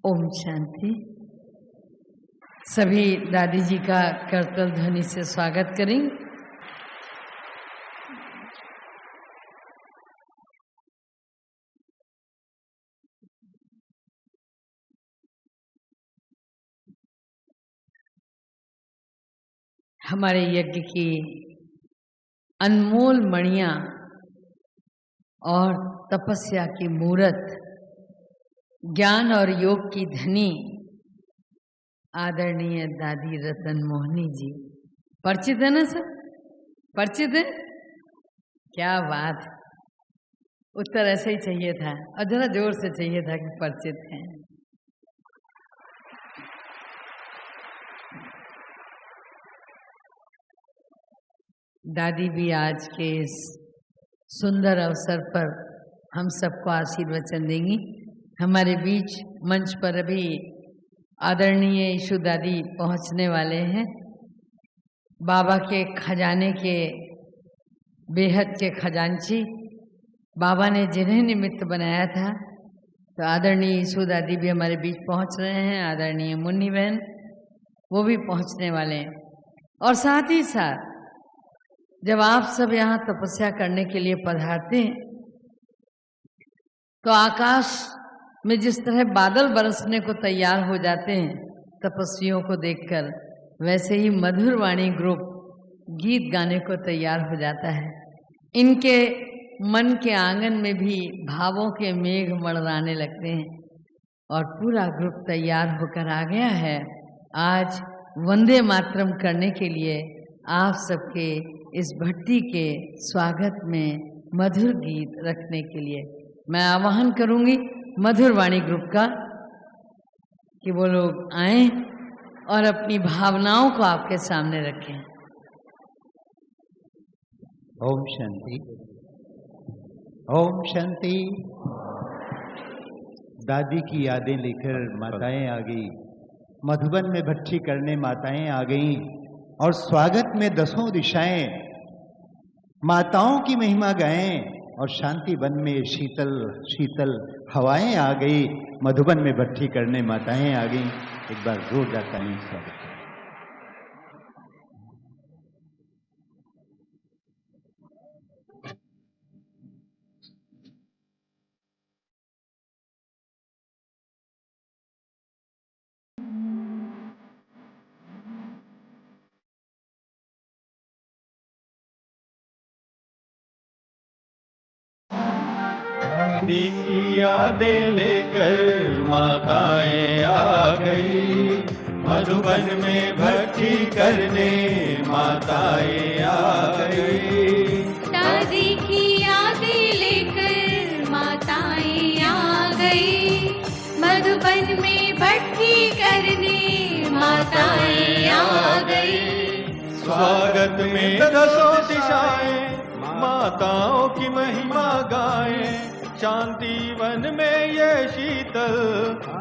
ओम शांति। सभी दादी जी का करतल ध्वनि से स्वागत करें। हमारे यज्ञ की अनमोल मणियां और तपस्या की मूरत, ज्ञान और योग की धनी आदरणीय दादी रतन मोहनी जी, परिचित है ना सर? परिचित है? क्या बात, उत्तर ऐसे ही चाहिए था और जरा जोर से चाहिए था कि परिचित हैं। दादी भी आज के इस सुंदर अवसर पर हम सबको आशीर्वचन देंगी। हमारे बीच मंच पर अभी आदरणीय यीशु दादी पहुंचने वाले हैं। बाबा के खजाने के बेहद के खजांची, बाबा ने जिन्हें निमित्त बनाया था, तो आदरणीय यीशु दादी भी हमारे बीच पहुंच रहे हैं। आदरणीय मुन्नी बहन वो भी पहुंचने वाले हैं। और साथ ही साथ जब आप सब यहाँ तपस्या करने के लिए पधारते हैं तो आकाश में जिस तरह बादल बरसने को तैयार हो जाते हैं तपस्वियों को देखकर, वैसे ही मधुर वाणी ग्रुप गीत गाने को तैयार हो जाता है। इनके मन के आंगन में भी भावों के मेघ मड़राने लगते हैं और पूरा ग्रुप तैयार होकर आ गया है आज वंदे मातरम करने के लिए आप सबके इस भट्टी के स्वागत में मधुर गीत रखने के लिए। मैं आह्वान करूंगी मधुर वाणी ग्रुप का कि वो लोग आए और अपनी भावनाओं को आपके सामने रखें। ओम शांति, ओम शांति। दादी की यादें लेकर माताएं आ गई, मधुबन में भट्टी करने माताएं आ गईं और स्वागत में दसों दिशाएं माताओं की महिमा गाएं और शांति वन में शीतल शीतल हवाएं आ गई। मधुबन में भट्टी करने माताएं आ गई। एक बार जोरदार ताली स्वागत। की यादें लेकर माताएं आ गई, मधुबन में भट्टी करने माताएं आ गई। दादी की यादें लेकर माताएं आ गई, मधुबन में भट्टी करने माताएं आ गई। स्वागत में दसों दिशाएं माताओं की महिमा गाएं, शांति वन में ये शीतल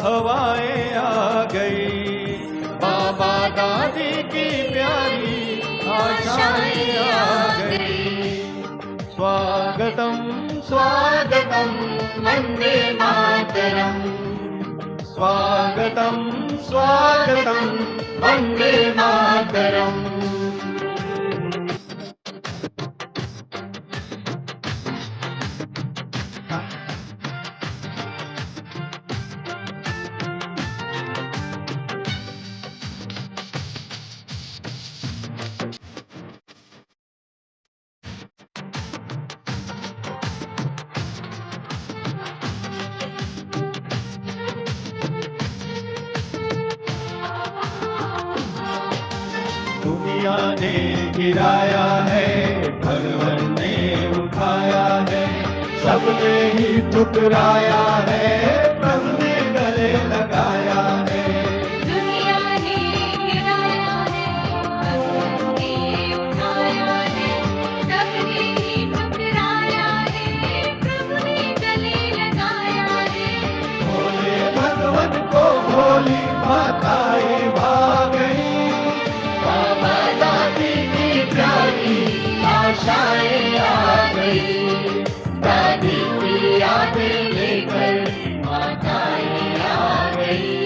हवाएं आ गई। बाबा दादी की प्यारी आशाएं आ गई। स्वागतम स्वागतम वंदे मातरम, स्वागतम स्वागतम वंदे मातरम। दुनिया ने गिराया है, भगवान ने उठाया है, सबने ही ठुकराया है, प्रभु ने गले लगाया है। दुनिया ने गिराया है, भगवान ने उठाया है, सबने ही ठुकराया है, प्रभु ने गले लगाया है। भोले भगवान को भोली माताएं भाग गई, बाबा दादी की प्यारी आशाएं आ गई। दादी की यादें लेकर माताएं आ गई।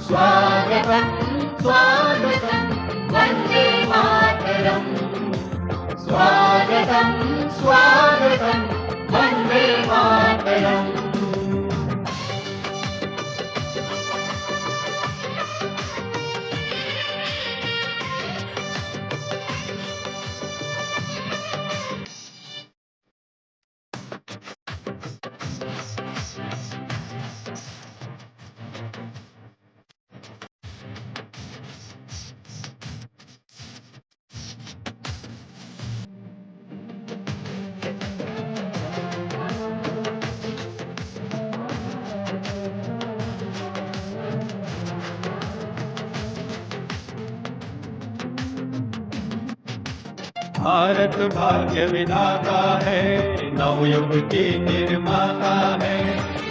स्वागतं स्वागतं वन्दे मातरम् स्वागतं स्वागतं वन्दे मातरम् भारत भाग्य विधाता है, नवयुग की निर्माता है।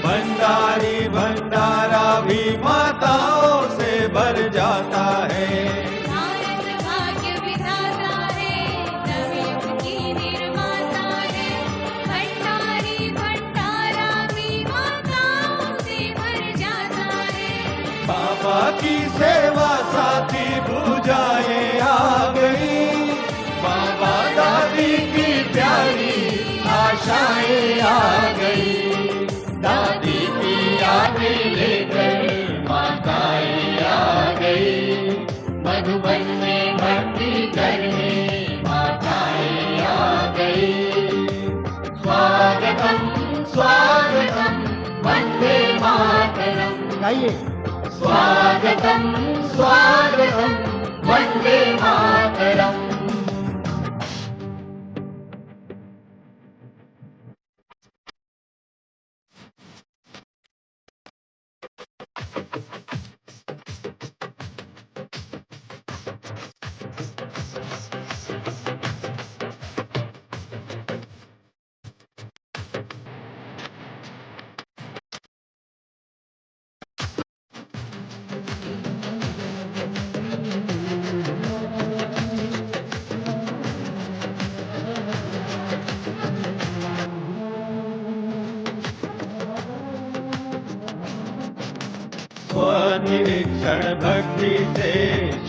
भंडारी भंडारा भी माताओं से भर जाता है। भारत भाग्य विधाता है, नवयुग की निर्माता है। भंडारी भंडारा भी माताओं से भर जाता है। बाबा की सेवा साथी पूजाएं आ गई, बाबा दादी की प्यारी आशाएं आ गई। दादी की यादें लेकर माताएं आ गई, मधुबन में भक्ति करने माताएं आ गई। स्वागतम स्वागतम वंदे मातरम, गाइए। स्वागतम स्वागतम वंदे मातरम। स्वनिरीक्षण भक्ति से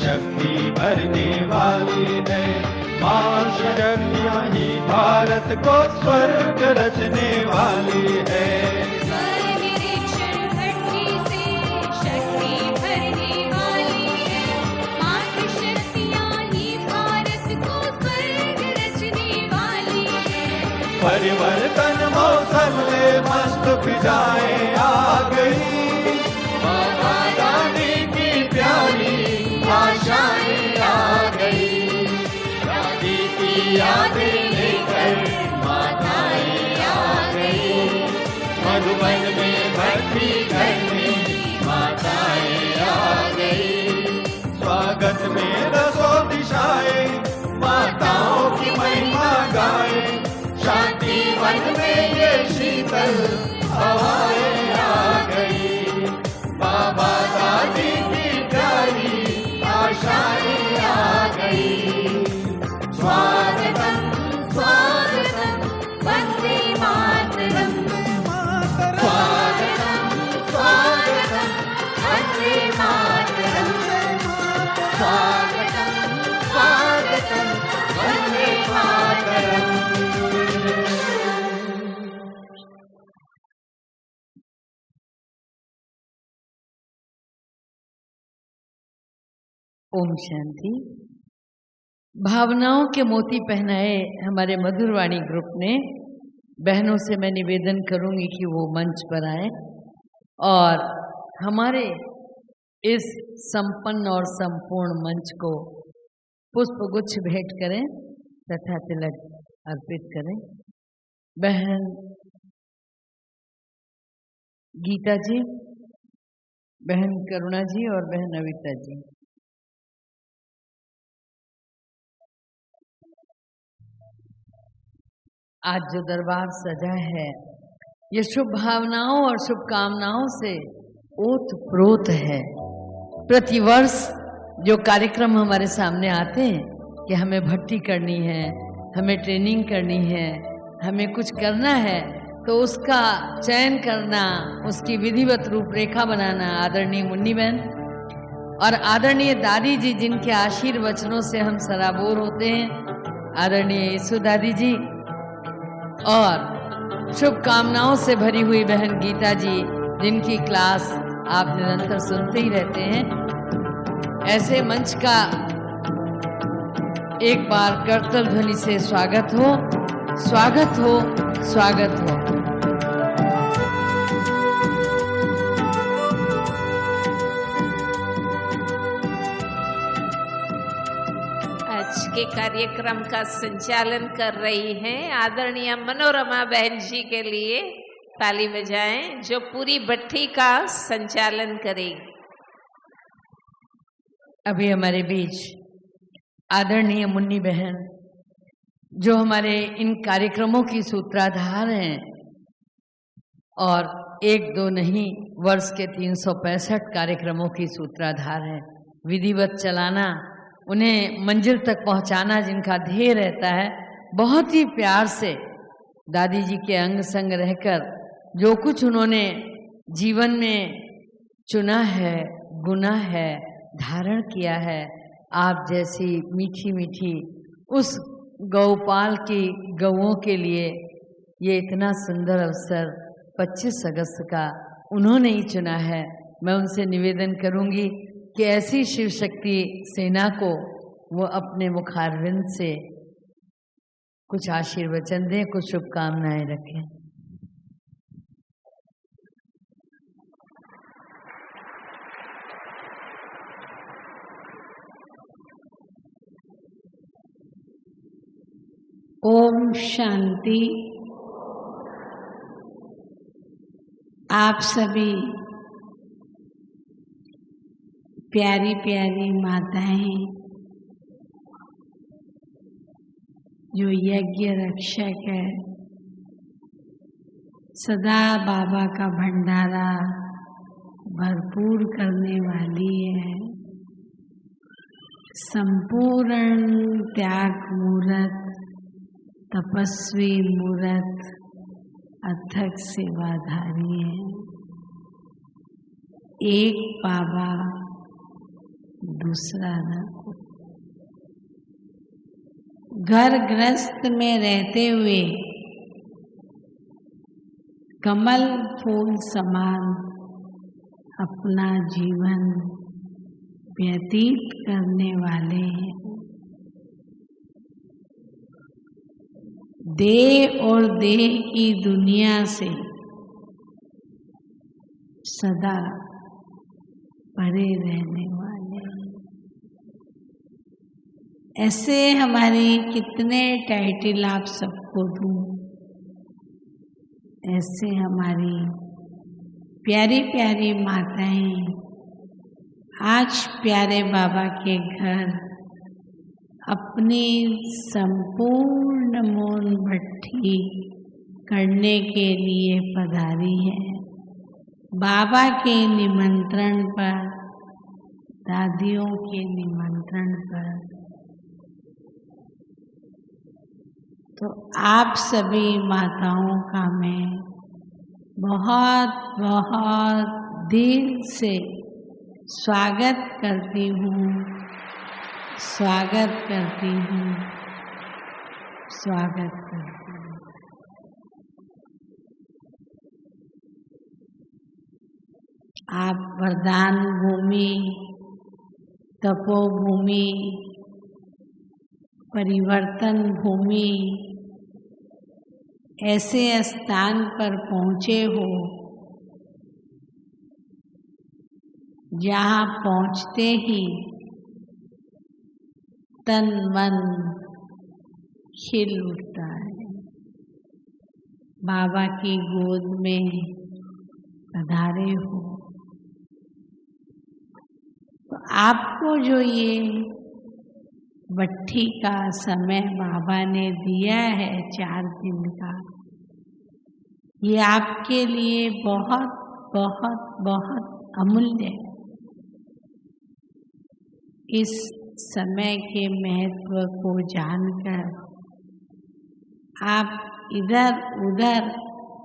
शक्ति भरने वाली है। माँ शक्तियाँ ही भारत को स्वर्ग रचने वाली है। स्वनिरीक्षण भक्ति से शक्ति भरने वाली है। मातृ शक्तियाँ ही भारत को स्वर्ग रचने वाली है। परिवर्तन मौसम में मस्त फिजाएं आ गई, बाबा दादी की प्यारी आशाएं आ गई। दादी की यादें लेकर माताएं आ गई, मधुबन में भक्ति करने माताएं आ गई। स्वागत में दसों दिशाएं माताओं की महिमा गाए। शांति वन में ये शीतल हवाएं आ गई, बाबा दादी की प्यारी आशाएं आ गई। स्वागतम स्वागतम वंदे मातरम, स्वागतम स्वागतम वंदे मातरम, स्वागतम स्वागतम वंदे मातरम। ओम शांति। भावनाओं के मोती पहनाए हमारे मधुरवाणी ग्रुप ने बहनों से मैं निवेदन करूंगी कि वो मंच पर आए और हमारे इस संपन्न और संपूर्ण मंच को पुष्पगुच्छ भेंट करें तथा तिलक अर्पित करें। बहन गीता जी, बहन करुणा जी और बहन नविता जी। आज जो दरबार सजा है ये शुभ भावनाओं और शुभकामनाओं से ओतप्रोत है। प्रतिवर्ष जो कार्यक्रम हमारे सामने आते हैं कि हमें भक्ति करनी है, हमें ट्रेनिंग करनी है, हमें कुछ करना है, तो उसका चयन करना, उसकी विधिवत रूपरेखा बनाना आदरणीय मुन्नी बहन और आदरणीय दादी जी जिनके आशीर्वचनों से हम सराबोर होते हैं, आदरणीय यीशु दादी जी, और शुभकामनाओं से भरी हुई बहन गीता जी जिनकी क्लास आप निरंतर सुनते ही रहते हैं। ऐसे मंच का एक बार करतल ध्वनि से स्वागत हो, स्वागत हो, स्वागत हो। आज के कार्यक्रम का संचालन कर रही हैं आदरणीय मनोरमा बहन जी के लिए ताली बजाएं, जो पूरी भट्ठी का संचालन करेगी। अभी हमारे बीच आदरणीय मुन्नी बहन जो हमारे इन कार्यक्रमों की सूत्रधार हैं और एक दो नहीं वर्ष के 365 कार्यक्रमों की सूत्रधार है। विधिवत चलाना, उन्हें मंजिल तक पहुंचाना जिनका ध्येय रहता है, बहुत ही प्यार से दादी जी के अंग संग रहकर जो कुछ उन्होंने जीवन में चुना है, गुना है, धारण किया है, आप जैसी मीठी मीठी उस गौपाल की गौओं के लिए ये इतना सुंदर अवसर 25 अगस्त का उन्होंने ही चुना है। मैं उनसे निवेदन करूंगी कि ऐसी शिव शक्ति सेना को वो अपने मुखारविंद से कुछ आशीर्वचन दें, कुछ शुभकामनाएं रखें। ओम शांति। आप सभी प्यारी प्यारी माताएं जो यज्ञ रक्षक है, सदा बाबा का भंडारा भरपूर करने वाली है, संपूर्ण त्याग मूर्त, तपस्वी मूर्त, अथक सेवाधारी है। एक बाबा दूसरा न। घर गृहस्थ में रहते हुए कमल फूल समान अपना जीवन व्यतीत करने वाले हैं। देह और देह की दुनिया से सदा परे रहने वाले हैं। ऐसे हमारी कितने टाइटल आप सबको दूं, ऐसे हमारी प्यारी प्यारी माताएं आज प्यारे बाबा के घर अपनी संपूर्ण मौन भट्ठी करने के लिए पधारी है। बाबा के निमंत्रण पर, दादियों के निमंत्रण पर। तो आप सभी माताओं का मैं बहुत बहुत दिल से स्वागत करती हूँ, स्वागत करती हूँ, स्वागत करती हूँ। आप वरदान भूमि, तपोभूमि, परिवर्तन भूमि ऐसे स्थान पर पहुँचे हो जहाँ पहुँचते ही तन मन खिल उठता है। बाबा की गोद में पधारे हो तो आपको जो ये भट्ठी का समय बाबा ने दिया है 4 दिन का, ये आपके लिए बहुत बहुत बहुत अमूल्य है। इस समय के महत्व को जानकर आप इधर उधर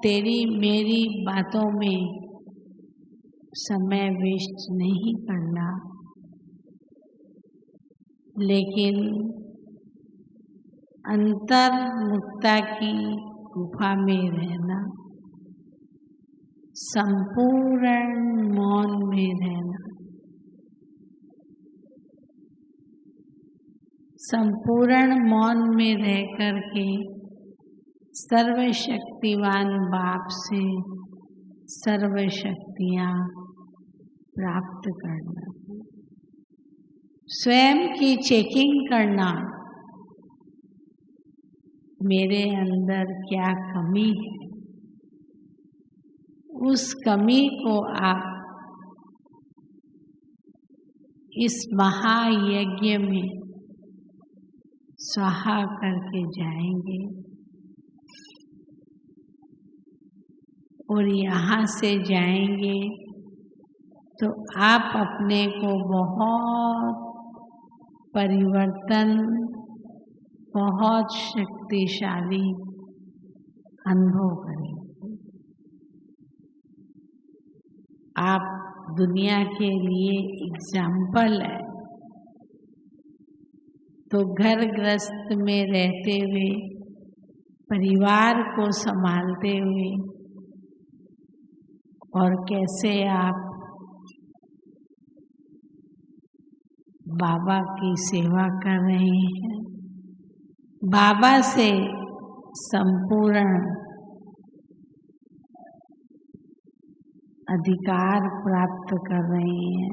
तेरी मेरी बातों में समय वेस्ट नहीं करना, लेकिन अंतर्मुखता की गुफा में रहना, संपूर्ण मौन में रहना, संपूर्ण मौन में रह कर के सर्वशक्तिवान बाप से सर्व शक्तियाँ प्राप्त करना, स्वयं की चेकिंग करना, मेरे अंदर क्या कमी है, उस कमी को आप इस महायज्ञ में स्वाहा करके जाएंगे और यहाँ से जाएंगे तो आप अपने को बहुत परिवर्तन, बहुत शक्तिशाली अनुभव करेंगे। आप दुनिया के लिए एग्जाम्पल है। तो घर गृहस्थ में रहते हुए, परिवार को संभालते हुए और कैसे आप बाबा की सेवा कर रहे हैं, बाबा से संपूर्ण अधिकार प्राप्त कर रहे हैं,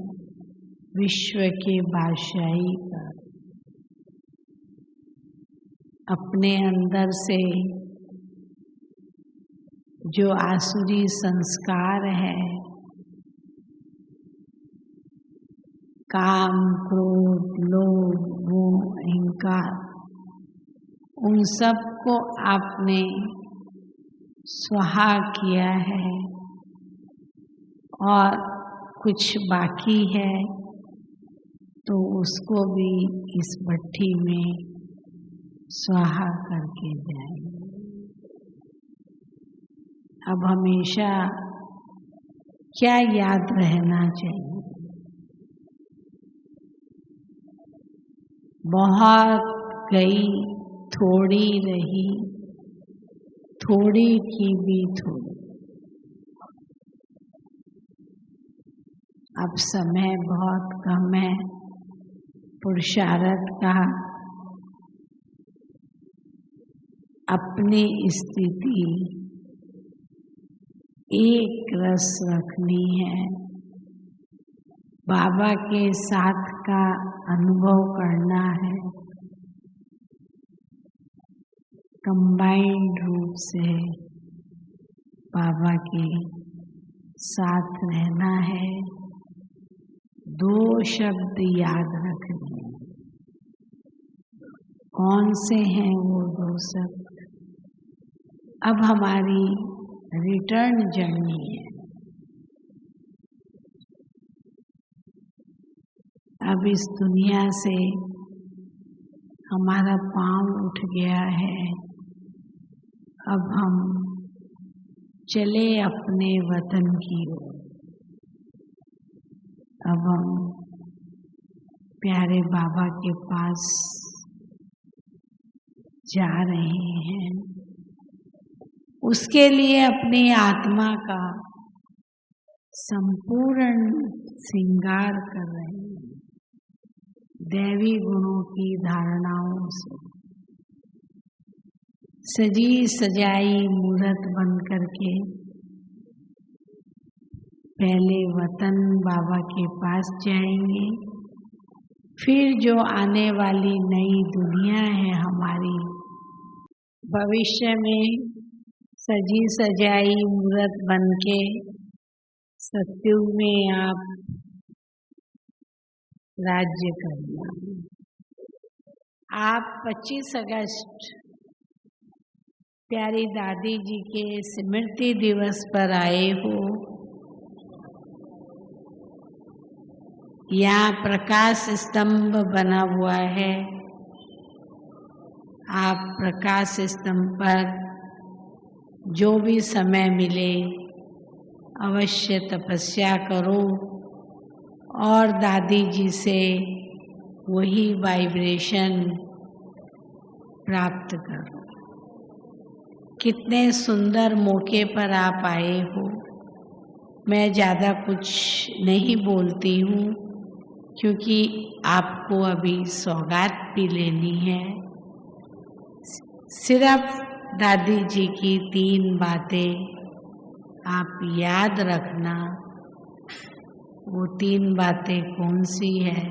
विश्व के बादशाही का। अपने अंदर से जो आसुरी संस्कार है, काम, क्रोध, लोभ, मोह, अहंकार, उन सब को आपने स्वाहा किया है और कुछ बाकी है तो उसको भी इस भट्ठी में स्वाहा करके जाएंगे। अब हमेशा क्या याद रहना चाहिए? बहुत गई, थोड़ी रही, थोड़ी की भी थोड़ी। अब समय बहुत कम है, पुरुषार्थ का अपनी स्थिति एक रस रखनी है, बाबा के साथ का अनुभव करना है, कंबाइंड रूप से बाबा के साथ रहना है। दो शब्द याद रखने हैं। कौन से हैं वो दो शब्द? अब हमारी रिटर्न जर्नी है। अब इस दुनिया से हमारा पांव उठ गया है। अब हम चले अपने वतन की ओर। अब हम प्यारे बाबा के पास जा रहे हैं। उसके लिए अपनी आत्मा का संपूर्ण श्रृंगार कर रहे हैं, दैवी गुणों की धारणाओं से सजी सजाई मूर्त बन करके पहले वतन बाबा के पास जाएंगे। फिर जो आने वाली नई दुनिया है हमारी, भविष्य में सजी सजाई मूर्त बन के सत्युग में आप राज्य करना। आप 25 अगस्त प्यारी दादी जी के स्मृति दिवस पर आए हो। यहाँ प्रकाश स्तंभ बना हुआ है। आप प्रकाश स्तंभ पर जो भी समय मिले अवश्य तपस्या करो और दादी जी से वही वाइब्रेशन प्राप्त करो। कितने सुंदर मौके पर आप आए हो। मैं ज़्यादा कुछ नहीं बोलती हूँ क्योंकि आपको अभी सौगात भी लेनी है। सिर्फ दादी जी की 3 बातें आप याद रखना। वो 3 बातें कौन सी है?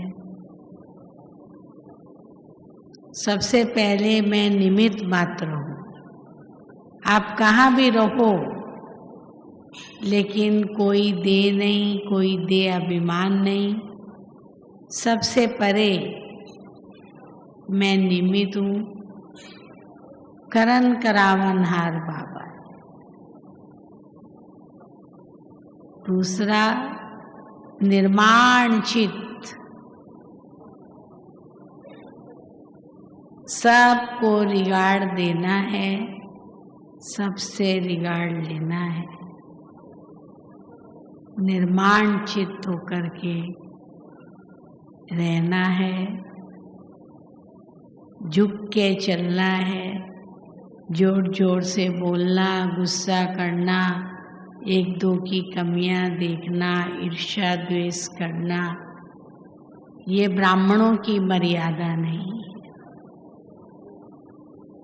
सबसे पहले मैं निमित्त मात्र हूँ। आप कहाँ भी रहो, लेकिन कोई दे नहीं, कोई दे अभिमान नहीं। सबसे परे मैं निमित्त हूँ। करन करावनहार बाबा। दूसरा, निर्माण चित्त। सबको रिगार्ड देना है, सबसे रिगार्ड लेना है। निर्माण चित्त होकर के रहना है, झुक के चलना है, जोर जोर से बोलना, गुस्सा करना, एक दो की कमियां देखना, ईर्ष्या द्वेष करना, ये ब्राह्मणों की मर्यादा नहीं है।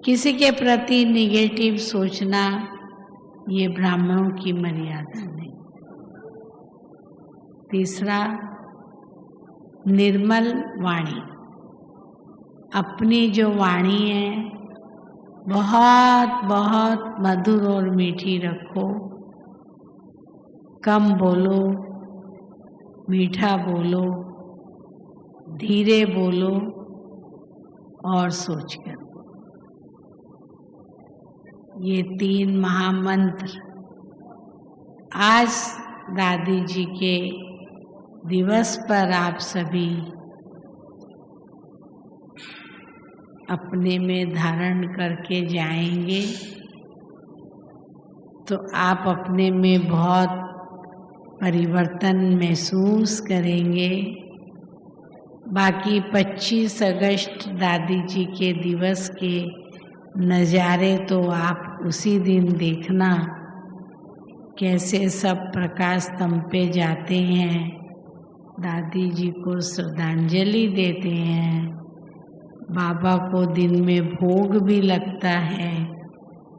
किसी के प्रति निगेटिव सोचना, ये ब्राह्मणों की मर्यादा नहीं। तीसरा, निर्मल वाणी। अपनी जो वाणी है बहुत बहुत मधुर और मीठी रखो। कम बोलो, मीठा बोलो, धीरे बोलो और सोच कर। ये 3 महामंत्र आज दादी जी के दिवस पर आप सभी अपने में धारण करके जाएंगे तो आप अपने में बहुत परिवर्तन महसूस करेंगे। बाकी 25 अगस्त दादी जी के दिवस के नज़ारे तो आप उसी दिन देखना, कैसे सब प्रकाश स्तंभ पे जाते हैं, दादी जी को श्रद्धांजलि देते हैं, बाबा को दिन में भोग भी लगता है,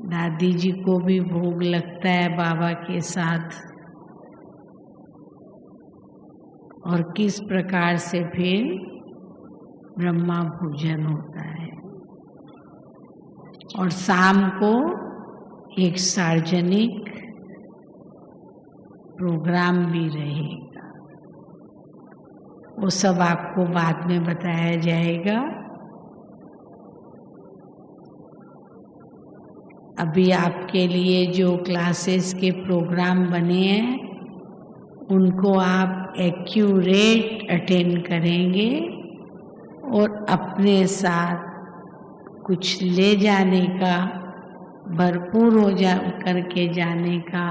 दादी जी को भी भोग लगता है बाबा के साथ। और किस प्रकार से फिर ब्रह्मा भोजन होता है। और शाम को एक सार्वजनिक प्रोग्राम भी रहेगा, वो सब आपको बाद में बताया जाएगा। अभी आपके लिए जो क्लासेस के प्रोग्राम बने हैं उनको आप एक्यूरेट अटेंड करेंगे और अपने साथ कुछ ले जाने का, भरपूर हो जा करके जाने का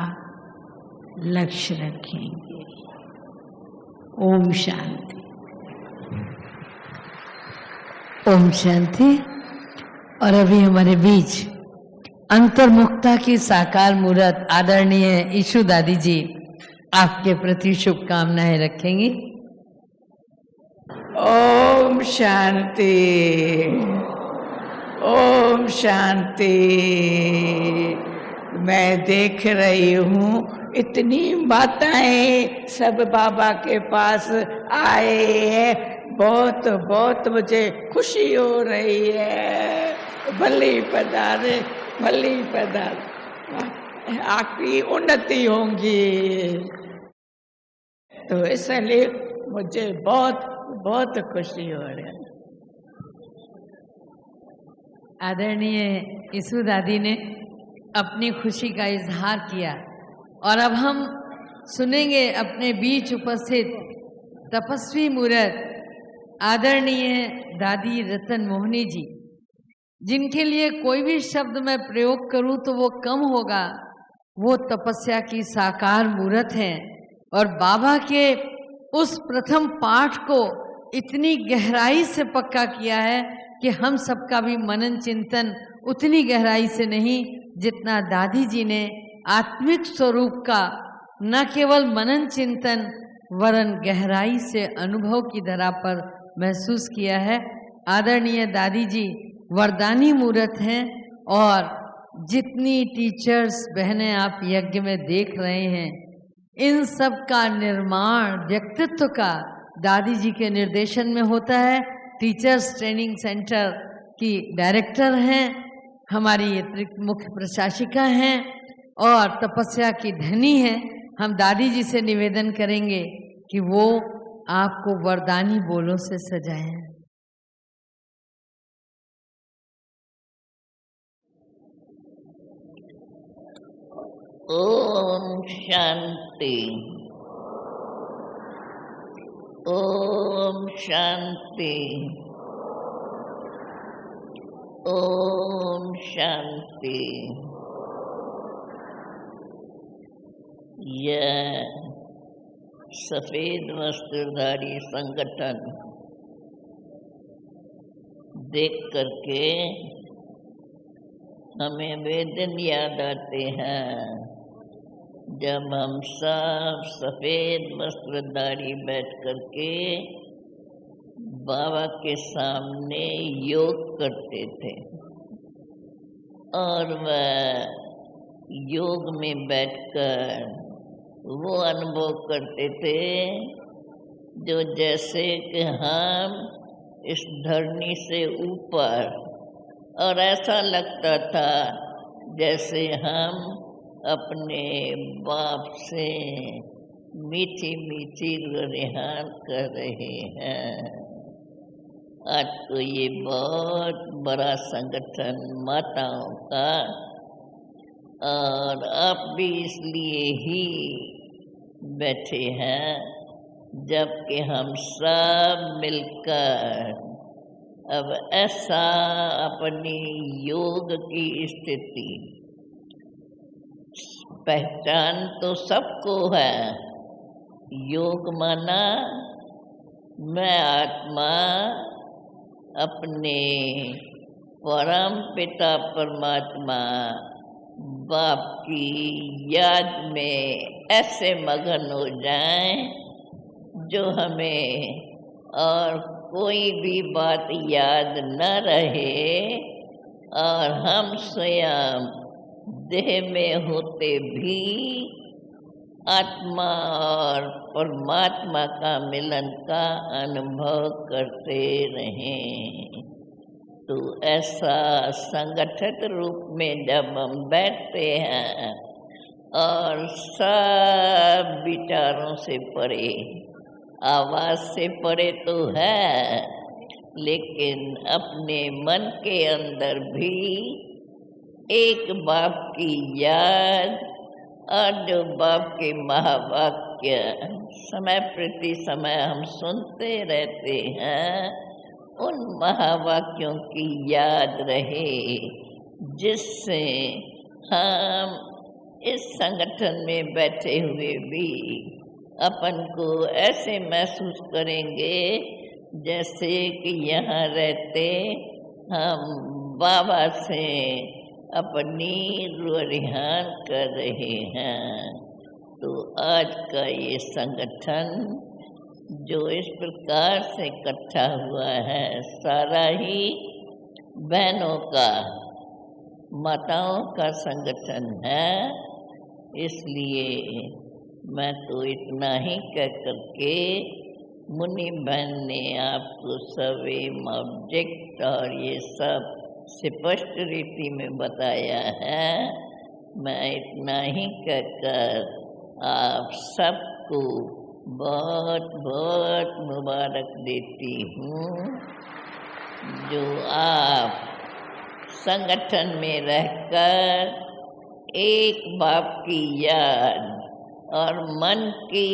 लक्ष्य रखेंगे। ओम शांति। ओम शांति। और अभी हमारे बीच अंतर्मुखता की साकार मूर्त आदरणीय ईशु दादी जी आपके प्रति शुभकामनाएं रखेंगी। ओम शांति, ओम शांति। मैं देख रही हूँ इतनी माताएं सब बाबा के पास आए हैं, बहुत बहुत मुझे खुशी हो रही है। भली पधारे, भली पधारे, आपकी उन्नति होंगी। तो इसलिए मुझे बहुत बहुत खुशी हो रही है। आदरणीय ईशु दादी ने अपनी खुशी का इजहार किया और अब हम सुनेंगे अपने बीच उपस्थित तपस्वी मूर्त आदरणीय दादी रतन मोहनी जी, जिनके लिए कोई भी शब्द मैं प्रयोग करूं तो वो कम होगा। वो तपस्या की साकार मूर्त हैं और बाबा के उस प्रथम पाठ को इतनी गहराई से पक्का किया है कि हम सबका भी मनन चिंतन उतनी गहराई से नहीं जितना दादी जी ने आत्मिक स्वरूप का न केवल मनन चिंतन वरन गहराई से अनुभव की धरा पर महसूस किया है। आदरणीय दादी जी वरदानी मूर्त हैं और जितनी टीचर्स बहनें आप यज्ञ में देख रहे हैं, इन सब का निर्माण व्यक्तित्व का दादी जी के निर्देशन में होता है। टीचर्स ट्रेनिंग सेंटर की डायरेक्टर हैं, हमारी अतिरिक्त मुख्य प्रशासिका हैं और तपस्या की धनी हैं। हम दादी जी से निवेदन करेंगे कि वो आपको वरदानी बोलों से सजाएं। ओम शांति, ओम शांति, ओम शांति। यह सफेद वस्त्रधारी संगठन देख करके हमें वे दिन याद आते हैं जब हम सब सफेद वस्त्रधारी बैठ करके बाबा के सामने योग करते थे और वह योग में बैठकर वो अनुभव करते थे जो जैसे कि हम इस धरनी से ऊपर, और ऐसा लगता था जैसे हम अपने बाप से मीठी मीठी रिहान कर रहे हैं। आज तो ये बहुत बड़ा संगठन माताओं का, और आप भी इसलिए ही बैठे हैं जबकि हम सब मिलकर अब ऐसा अपनी योग की स्थिति, पहचान तो सबको है। योग माना मैं आत्मा अपने परम पिता परमात्मा बाप की याद में ऐसे मगन हो जाएं जो हमें और कोई भी बात याद न रहे, और हम स्वयं देह में होते भी आत्मा और परमात्मा का मिलन का अनुभव करते रहें। तो ऐसा संगठित रूप में जब हम बैठते हैं और सब विचारों से परे, आवाज से परे तो है, लेकिन अपने मन के अंदर भी एक बाप की याद और जो बाप के महावाक्य समय प्रति समय हम सुनते रहते हैं, उन महावाक्यों की याद रहे, जिससे हम इस संगठन में बैठे हुए भी अपन को ऐसे महसूस करेंगे जैसे कि यहाँ रहते हम बाबा से अपनी रुहान कर रहे हैं। तो आज का ये संगठन जो इस प्रकार से इकट्ठा हुआ है, सारा ही बहनों का, माताओं का संगठन है। इसलिए मैं तो इतना ही कह करके मुनि बहन ने आपको सवेम ऑब्जेक्ट और ये सब स्पष्ट रीति में बताया है। मैं इतना ही कहकर आप सबको बहुत बहुत मुबारक देती हूँ जो आप संगठन में रहकर एक बाप की याद और मन की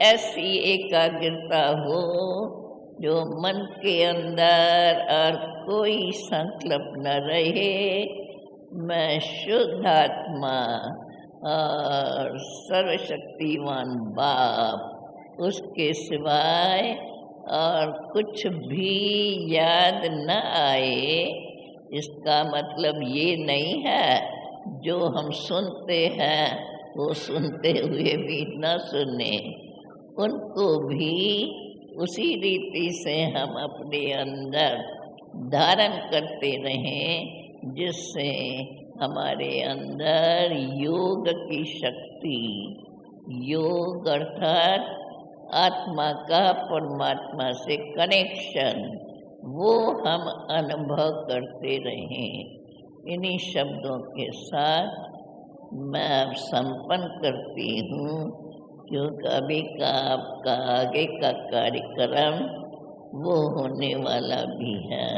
ऐसी एकाग्रता हो जो मन के अंदर और कोई संकल्प न रहे। मैं शुद्ध आत्मा और सर्वशक्तिवान बाप, उसके सिवाय और कुछ भी याद न आए, इसका मतलब ये नहीं है जो हम सुनते हैं वो सुनते हुए भी न सुने, उनको भी उसी रीति से हम अपने अंदर धारण करते रहें, जिससे हमारे अंदर योग की शक्ति, योग अर्थात आत्मा का परमात्मा से कनेक्शन, वो हम अनुभव करते रहें। इन्हीं शब्दों के साथ मैं अब संपन्न करती हूँ, क्योंकि अभी का आपका आगे का कार्यक्रम वो होने वाला भी है।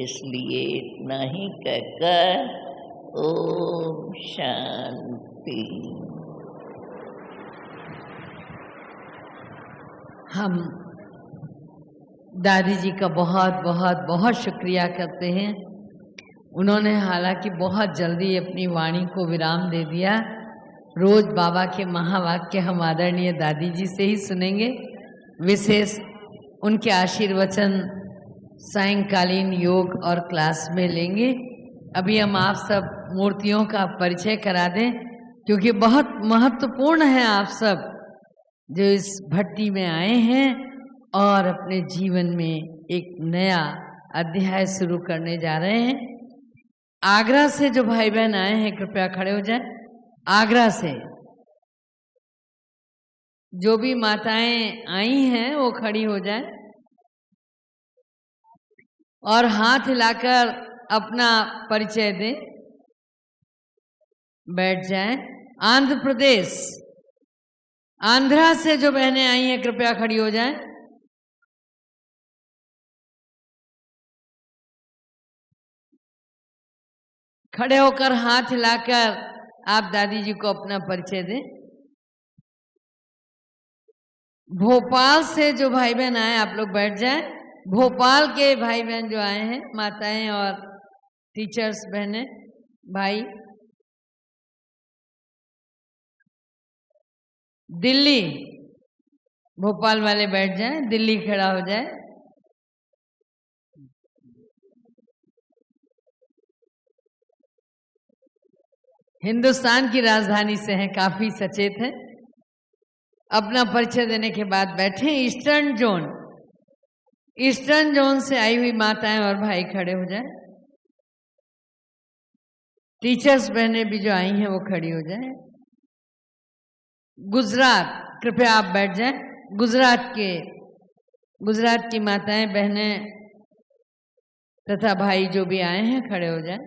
इसलिए इतना ही कहकर ओम शांति। हम दादी जी का बहुत बहुत बहुत शुक्रिया करते हैं। उन्होंने हालांकि बहुत जल्दी अपनी वाणी को विराम दे दिया। रोज बाबा के महावाक्य हम आदरणीय दादी जी से ही सुनेंगे। विशेष उनके आशीर्वचन सायंकालीन योग और क्लास में लेंगे। अभी हम आप सब मूर्तियों का परिचय करा दें, क्योंकि बहुत महत्वपूर्ण है आप सब जो इस भट्टी में आए हैं और अपने जीवन में एक नया अध्याय शुरू करने जा रहे हैं। आगरा से जो भाई बहन आए हैं कृपया खड़े हो जाएं। आगरा से जो भी माताएं आई हैं वो खड़ी हो जाएं और हाथ हिलाकर अपना परिचय दें, बैठ जाएं। आंध्र प्रदेश, आंध्रा से जो बहनें आई हैं कृपया खड़ी हो जाएं। खड़े होकर हाथ हिलाकर आप दादी जी को अपना परिचय दें। भोपाल से जो भाई बहन आए आप लोग बैठ जाएं। भोपाल के भाई बहन जो आए हैं, माताएं और टीचर्स बहनें भाई। दिल्ली, भोपाल वाले बैठ जाएं, दिल्ली खड़ा हो जाए। हिंदुस्तान की राजधानी से हैं, काफी सचेत हैं। अपना परिचय देने के बाद बैठे। ईस्टर्न जोन, ईस्टर्न जोन से आई हुई माताएं और भाई खड़े हो जाएं। टीचर्स बहनें भी जो आई हैं वो खड़ी हो जाएं। गुजरात, कृपया आप बैठ जाएं। गुजरात की माताएं बहनें तथा भाई जो भी आए हैं खड़े हो जाएं।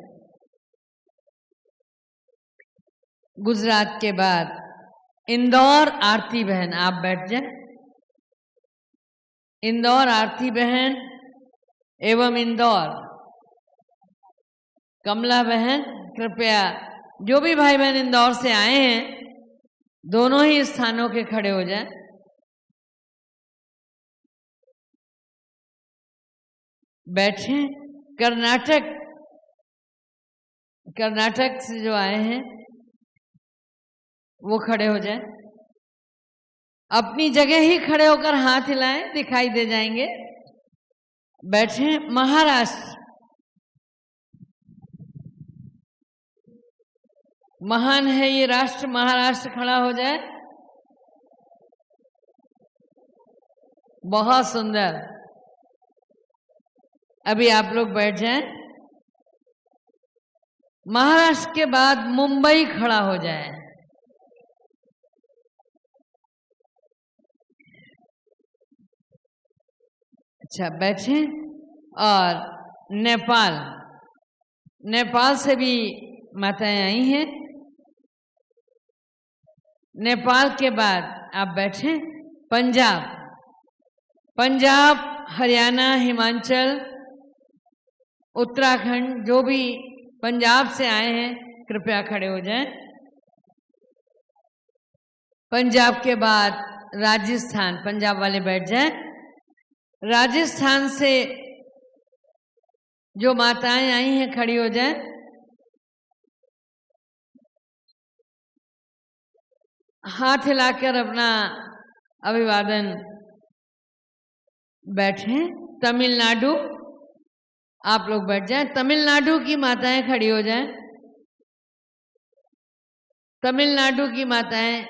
गुजरात के बाद इंदौर आरती बहन, आप बैठ जाएं। इंदौर आरती बहन एवं इंदौर कमला बहन, कृपया जो भी भाई बहन इंदौर से आए हैं दोनों ही स्थानों के खड़े हो जाएं। बैठे। कर्नाटक से जो आए हैं वो खड़े हो जाएं। अपनी जगह ही खड़े होकर हाथ हिलाएं, दिखाई दे जाएंगे। बैठे। महाराष्ट्र, महान है ये राष्ट्र, महाराष्ट्र खड़ा हो जाए। बहुत सुंदर। अभी आप लोग बैठ जाएं। महाराष्ट्र के बाद मुंबई खड़ा हो जाए। अच्छा, बैठे। और नेपाल, नेपाल से भी माताएं आई हैं। नेपाल के बाद आप बैठे। पंजाब, हरियाणा, हिमाचल, उत्तराखंड, जो भी पंजाब से आए हैं कृपया खड़े हो जाएं। पंजाब के बाद राजस्थान, पंजाब वाले बैठ जाएं। राजस्थान से जो माताएं आई हैं खड़ी हो जाएं। हाथ हिलाकर अपना अभिवादन बैठे। तमिलनाडु, आप लोग बैठ जाएं। तमिलनाडु की माताएं खड़ी हो जाएं। तमिलनाडु की माताएं,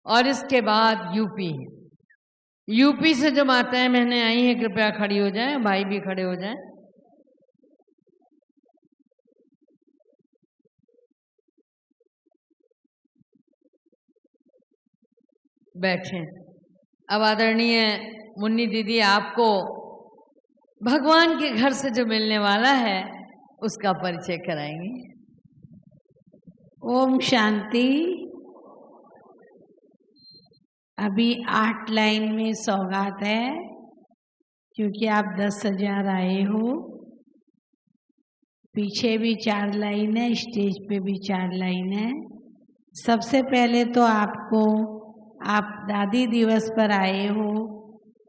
और इसके बाद यूपी से जो माताएं बहनें आई हैं कृपया खड़ी हो जाएं। भाई भी खड़े हो जाएं। बैठे। अब आदरणीय मुन्नी दीदी आपको भगवान के घर से जो मिलने वाला है उसका परिचय कराएंगे। ओम शांति। अभी 8 लाइन में सौगात है, क्योंकि आप 10,000 आए हो। पीछे भी 4 लाइन है, स्टेज पे भी 4 लाइन है। सबसे पहले तो आप दादी दिवस पर आए हो,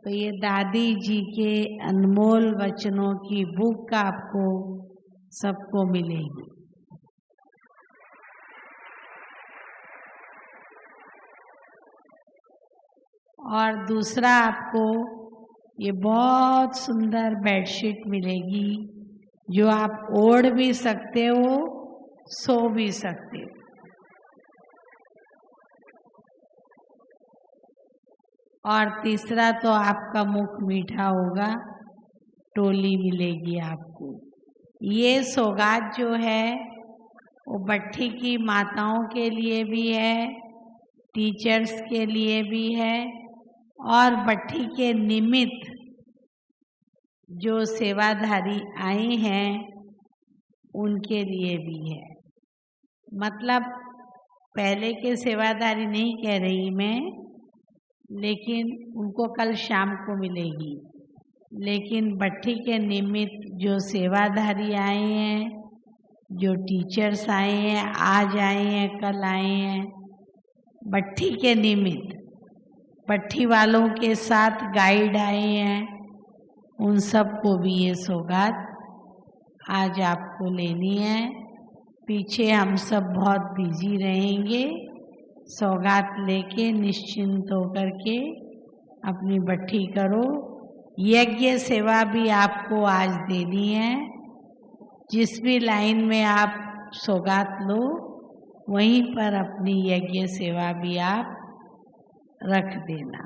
तो ये दादी जी के अनमोल वचनों की बुक आपको सबको मिलेगी। और दूसरा, आपको ये बहुत सुंदर बेडशीट मिलेगी जो आप ओढ़ भी सकते हो, सो भी सकते हो। और तीसरा तो आपका मुख मीठा होगा, टोली मिलेगी आपको। ये सौगात जो है वो भट्ठी की माताओं के लिए भी है, टीचर्स के लिए भी है, और भट्ठी के निमित्त जो सेवाधारी आए हैं उनके लिए भी है। मतलब पहले के सेवाधारी नहीं कह रही मैं, लेकिन उनको कल शाम को मिलेगी। लेकिन भट्ठी के निमित्त जो सेवाधारी आए हैं, जो टीचर्स आए हैं, आज आए हैं, कल आए हैं, भट्ठी के निमित्त, भट्ठी वालों के साथ गाइड आए हैं, उन सबको भी ये सौगात आज आपको लेनी है। पीछे हम सब बहुत बिजी रहेंगे। सौगात लेके निश्चिंत होकर के अपनी भट्ठी करो। यज्ञ सेवा भी आपको आज देनी है। जिस भी लाइन में आप सौगात लो, वहीं पर अपनी यज्ञ सेवा भी आप रख देना।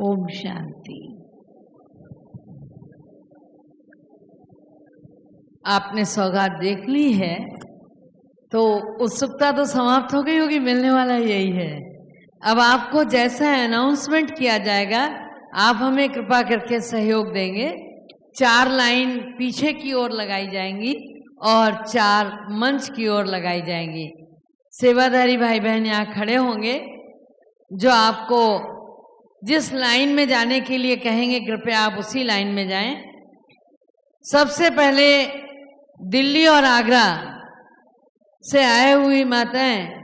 ओम शांति। आपने सौगात देख ली है तो उत्सुकता तो समाप्त हो गई होगी, मिलने वाला यही है। अब आपको जैसा अनाउंसमेंट किया जाएगा आप हमें कृपा करके सहयोग देंगे। 4 लाइन पीछे की ओर लगाई जाएंगी और 4 मंच की ओर लगाई जाएंगी। सेवाधारी भाई बहन यहाँ खड़े होंगे जो आपको जिस लाइन में जाने के लिए कहेंगे कृपया आप उसी लाइन में जाएं। सबसे पहले दिल्ली और आगरा से आए हुई माताएं